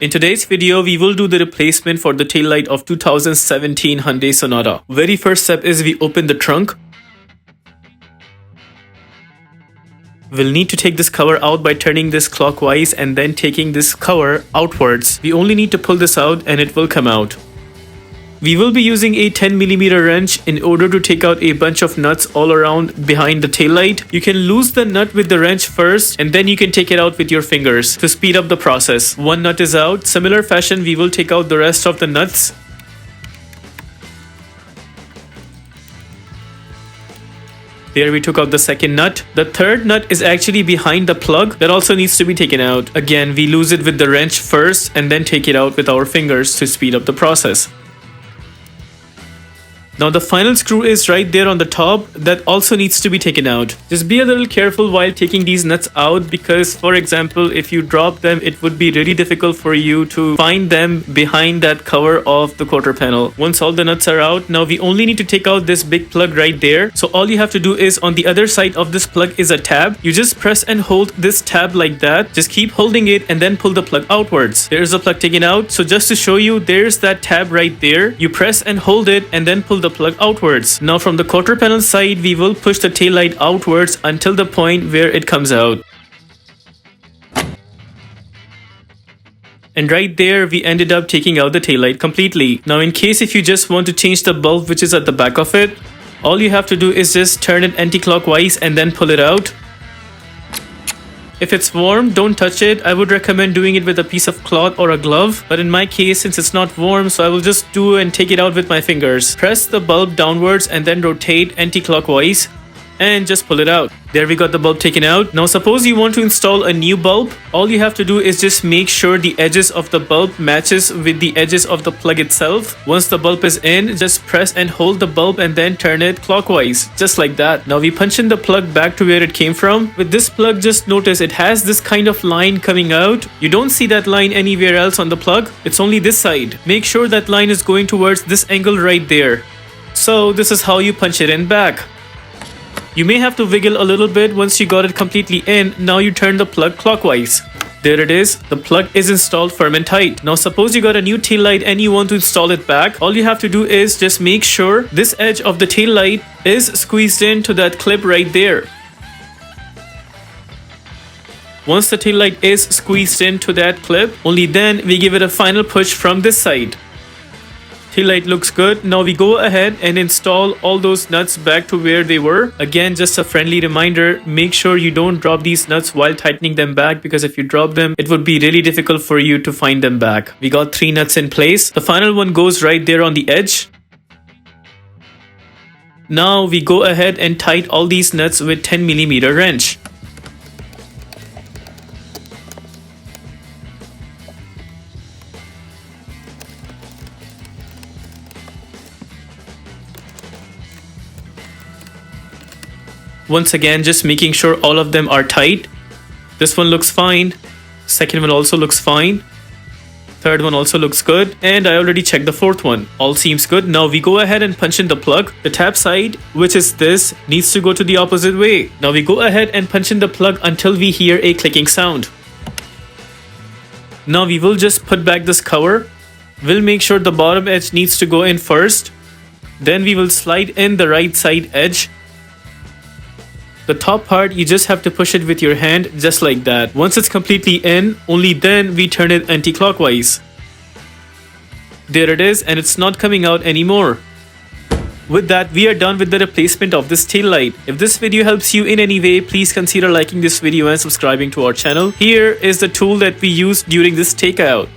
In today's video, we will do the replacement for the taillight of 2017 Hyundai Sonata. Very first step is we open the trunk. We'll need to take this cover out by turning this clockwise and then taking this cover outwards. We only need to pull this out and it will come out. We will be using a 10mm wrench in order to take out a bunch of nuts all around behind the taillight. You can lose the nut with the wrench first and then you can take it out with your fingers to speed up the process. One nut is out. Similar fashion, we will take out the rest of the nuts. There we took out the second nut. The third nut is actually behind the plug. That also needs to be taken out. Again, we lose it with the wrench first and then take it out with our fingers to speed up the process. Now the final screw is right there on the top. That also needs to be taken out. Just be a little careful while taking these nuts out because, for example, if you drop them, it would be really difficult for you to find them behind that cover of the quarter panel. Once all the nuts are out, now we only need to take out this big plug right there. So all you have to do is on the other side of this plug is a tab. You just press and hold this tab like that. Just keep holding it and then pull the plug outwards. There's the plug taken out. So just to show you, there's that tab right there. You press and hold it and then pull the plug outwards. Now from the quarter panel side, we will push the tail light outwards until the point where it comes out. And right there, we ended up taking out the tail light completely. Now in case if you just want to change the bulb which is at the back of it, all you have to do is just turn it anti-clockwise and then pull it out. If it's warm, don't touch it. I would recommend doing it with a piece of cloth or a glove. But in my case, since it's not warm, so I will just do and take it out with my fingers. Press the bulb downwards and then rotate anti-clockwise and just pull it out. There we got the bulb taken out. Now suppose you want to install a new bulb. All you have to do is just make sure the edges of the bulb matches with the edges of the plug itself. Once the bulb is in, just press and hold the bulb and then turn it clockwise, just like that. Now we punch in the plug back to where it came from. With this plug, just notice it has this kind of line coming out. You don't see that line anywhere else on the plug. It's only this side. Make sure that line is going towards this angle right there. So this is how you punch it in back. You may have to wiggle a little bit once you got it completely in. Now you turn the plug clockwise. There it is. The plug is installed firm and tight. Now suppose you got a new tail light and you want to install it back. All you have to do is just make sure this edge of the tail light is squeezed into that clip right there. Once the tail light is squeezed into that clip, only then we give it a final push from this side. Tail light looks good. Now we go ahead and install all those nuts back to where they were. Again, just a friendly reminder, make sure you don't drop these nuts while tightening them back because if you drop them, it would be really difficult for you to find them back. We got 3 nuts in place. The final one goes right there on the edge. Now we go ahead and tighten all these nuts with 10mm wrench. Once again, just making sure all of them are tight. This one looks fine. Second one also looks fine. Third one also looks good. And I already checked the fourth one. All seems good. Now we go ahead and punch in the plug. The tap side, which is this, needs to go to the opposite way. Now we go ahead and punch in the plug until we hear a clicking sound. Now we will just put back this cover. We'll make sure the bottom edge needs to go in first. Then we will slide in the right side edge. The top part, you just have to push it with your hand just like that. Once it's completely in, only then we turn it anti-clockwise. There it is, and it's not coming out anymore. With that, we are done with the replacement of this tail light. If this video helps you in any way, please consider liking this video and subscribing to our channel. Here is the tool that we used during this takeout.